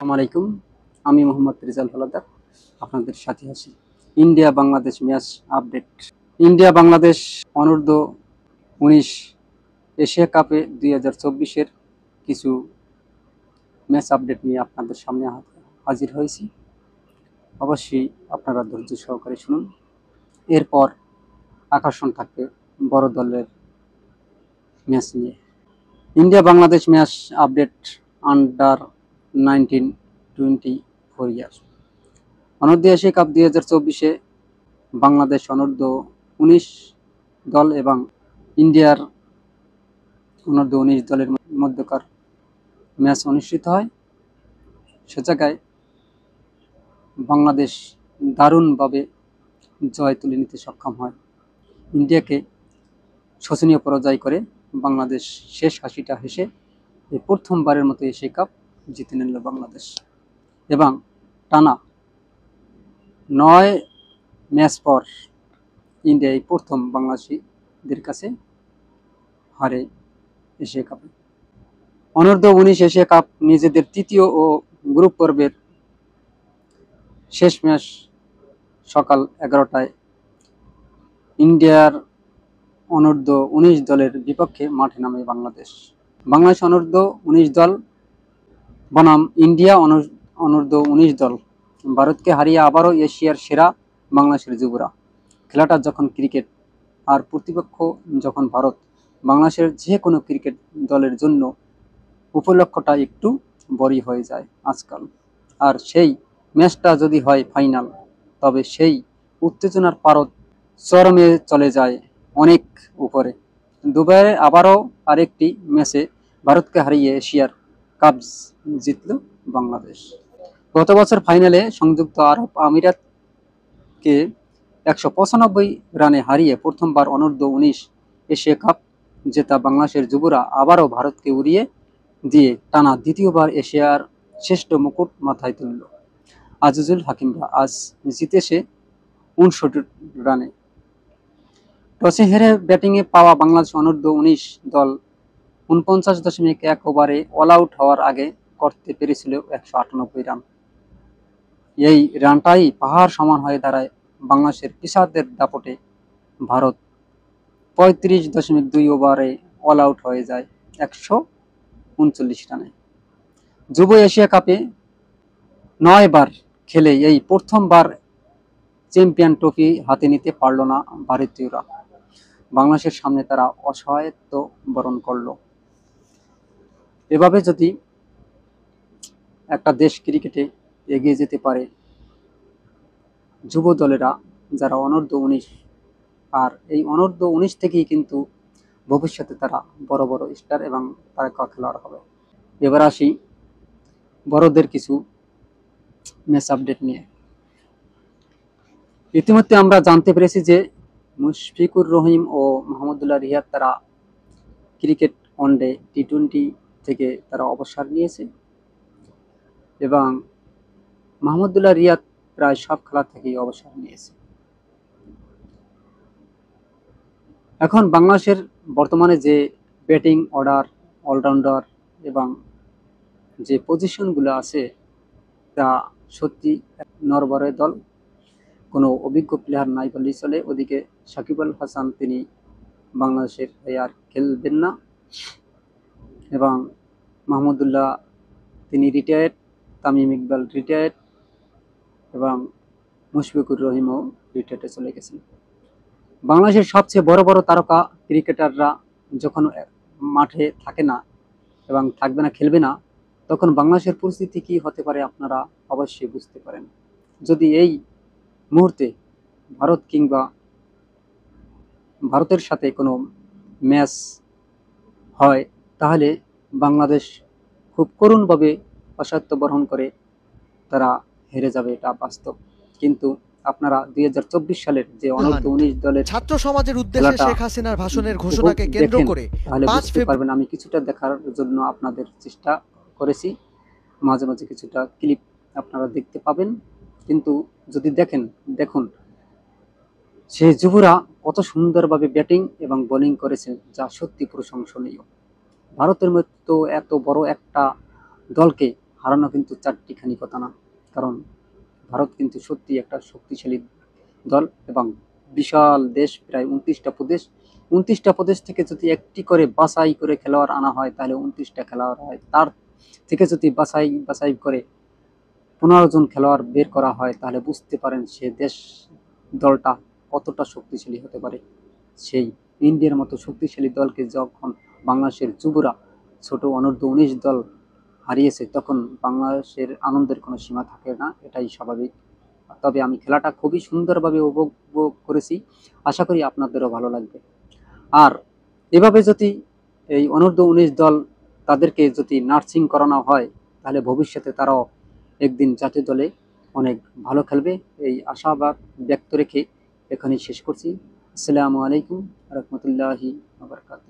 আসসালামু আলাইকুম। আমি মোহাম্মদ রিজাল হলাদার আপনাদের সাথে আছি। India Bangladesh match update. India Bangladesh অনূর্ধ্ব 19 এশিয়া কাপে 2024-এর কিছু ম্যাচ আপডেট নিয়ে আপনাদের সামনে হাজির হয়েছি। অবশ্যই আপনারা ধৈর্য সহকারে শুনুন। এরপর আকর্ষণ থাকবে বড় দলের ম্যাচ নিয়ে। India Bangladesh match update under 19-24 ইয়ার অনূর্ধ্ব এশিয়া কাপ 2024-এ বাংলাদেশ অনূর্ধ্ব 19 দল এবং ইন্ডিয়ার অনূর্ধ্ব 19 দলের মধ্যকার ম্যাচ অনুষ্ঠিত হয়। সে জায়গায় বাংলাদেশ দারুণভাবে জয় তুলে নিতে সক্ষম হয়। ইন্ডিয়াকে শোচনীয় পরাজয় করে বাংলাদেশ শেষ হাসিটা হেসে এই প্রথমবারের মতো এশিয়া কাপ জিতে নিল বাংলাদেশ এবং টানা 9 ম্যাচ পর ইন্ডিয়া এই প্রথম বাংলাদেশিদের কাছে হারে এশিয়া কাপে। অনূর্ধ্ব 19 এশিয়া কাপ নিজেদের তৃতীয় ও গ্রুপ পর্বের শেষ ম্যাচ সকাল 11টায় ইন্ডিয়ার অনূর্ধ্ব 19 দলের বিপক্ষে মাঠে নামে বাংলাদেশ। বাংলাদেশ অনূর্ধ্ব 19 দল বনাম ইন্ডিয়া অনূর্ধ্ব 19 দল ভারতকে হারিয়ে আবারও এশিয়ার সেরা বাংলাদেশের যুবরা। খেলাটা যখন ক্রিকেট আর প্রতিপক্ষ যখন ভারত, বাংলাদেশের যে কোনো ক্রিকেট দলের জন্য উপলক্ষটা একটু বড়ই হয়ে যায় আজকাল। আর সেই ম্যাচটা যদি হয় ফাইনাল, তবে সেই উত্তেজনার পারদ চরমে চলে যায় অনেক উপরে। দুবাইয়ে আবারও আরেকটি ম্যাচে ভারতকে হারিয়ে এশিয়ার কাপ জিতল বাংলাদেশ। গত বছর ফাইনালে সংযুক্ত আরব আমিরাতকে 195 রানে হারিয়ে প্রথমবার অনূর্ধ্ব 19 এশিয়া কাপ জেতা বাংলাদেশের যুবরা আবারও ভারতকে উড়িয়ে দিয়ে টানা দ্বিতীয়বার এশিয়ার শ্রেষ্ঠ মুকুট মাথায় তুলল। আজিজুল হাকিমরা আজ জিতেছে 59 রানে। টসে হেরে ব্যাটিংয়ে পাওয়া বাংলাদেশ অনূর্ধ্ব 19 দল 49.1 ওভারে অল আউট হওয়ার আগে করতে পেরেছিল 198 রান। এই রানটাই পাহাড় সমান হয়ে দাঁড়ায় বাংলাদেশের পেসারদের দাপটে। ভারত 35.2 ওভারে অল আউট হয়ে যায় 139 রানে। যুব এশিয়া কাপে 9 বার খেলে এই প্রথমবার চ্যাম্পিয়ন ট্রফি হাতে নিতে পারল না ভারতীয়রা। বাংলাদেশের সামনে তারা অসহায়ত্ব বরণ করল। এভাবে যদি একটা দেশ ক্রিকেটে এগিয়ে যেতে পারে, যুব দলেরা যারা অনূর্ধ্ব 19, আর এই অনূর্ধ্ব 19 থেকেই কিন্তু ভবিষ্যতে তারা বড় বড় স্টার এবং তারকা খেলোয়াড় হবে। এবার আসি বড়দের কিছু ম্যাচ আপডেট নিয়ে। ইতিমধ্যে আমরা জানতে পেরেছি যে মুশফিকুর রহিম ও মাহমুদুল্লাহ রিয়াদ তারা ক্রিকেট ওয়ানডে টি-20 থেকে তারা অবসর নিয়েছে এবং মাহমুদুল্লাহ রিয়াদ প্রায় সব খেলা থেকেই অবসর নিয়েছে। এখন বাংলাদেশের বর্তমানে যে ব্যাটিং অর্ডার, অলরাউন্ডার এবং যে পজিশনগুলো আছে তা সত্যি নরবরে দল। কোনো অভিজ্ঞ প্লেয়ার নাই বললেই চলে। ওদিকে সাকিব আল হাসান তিনি বাংলাদেশের হয়ে আর খেলবেন না এবং মাহমুদুল্লাহ তিনি রিটায়ার্ড, তামিম ইকবাল রিটায়ার্ড এবং মুশফিকুর রহিমও রিটায়ার্ডে চলে গেছেন। বাংলাদেশের সবচেয়ে বড় বড় তারকা ক্রিকেটাররা যখন মাঠে থাকে না এবং থাকবে না, খেলবে না, তখন বাংলাদেশের পরিস্থিতি কি হতে পারে আপনারা অবশ্যই বুঝতে পারেন। যদি এই মুহূর্তে ভারত কিংবা ভারতের সাথে কোনো ম্যাচ হয়, তাহলে বাংলাদেশ খুব করুণভাবে অসহায়ত্ব বরণ করে তারা হেরে যাবে, এটা বাস্তব। কিন্তু আপনারা 2024 সালের যে অনূর্ধ্ব 19 দলের ছাত্র সমাজের উদ্দেশ্যে শেখ হাসিনার ভাষণের ঘোষণাকে কেন্দ্র করে তাহলে বুঝতে পারবেন। আমি কিছুটা দেখার জন্য আপনাদের চেষ্টা করেছি, মাঝে মাঝে কিছুটা ক্লিপ আপনারা দেখতে পাবেন। কিন্তু যদি দেখুন সেই যুবরা কত সুন্দরভাবে ব্যাটিং এবং বোলিং করেছে, যা সত্যি প্রশংসনীয়। ভারতের মতো এত বড় একটা দলকে হারানো কিন্তু চারটিখানি কথা না, কারণ ভারত কিন্তু সত্যি একটা শক্তিশালী দল এবং বিশাল দেশ, প্রায় 29টা প্রদেশ থেকে যদি একটি করে বাছাই করে খেলোয়াড় আনা হয় তাহলে 29টা খেলোয়াড় হয়। তার থেকে যদি বাছাই করে 15 জন খেলোয়াড় বের করা হয় তাহলে বুঝতে পারেন সে দলটা কতটা শক্তিশালী হতে পারে। সেই ইন্ডিয়ার মতো শক্তিশালী দলকে যখন বাংলাদেশের যুবরা ছোট অনূর্ধ্ব-19 দল হারিয়েছে তখন বাংলাদেশের আনন্দের কোনো সীমা থাকে না, এটাই স্বাভাবিক। তবে আমি খেলাটা খুবই সুন্দরভাবে উপভোগ করেছি, আশা করি আপনাদেরও ভালো লাগবে। আর এভাবে যদি এই অনূর্ধ্ব-19 দল তাদেরকে যদি নার্সিং করানো হয় তাহলে ভবিষ্যতে তারাও একদিন জাতীয় দলে অনেক ভালো খেলবে, এই আশাবাদ ব্যক্ত রেখে এখানেই শেষ করছি। আসসালামু আলাইকুম রহমতুল্লাহি ওয়া বারাকাতুহু।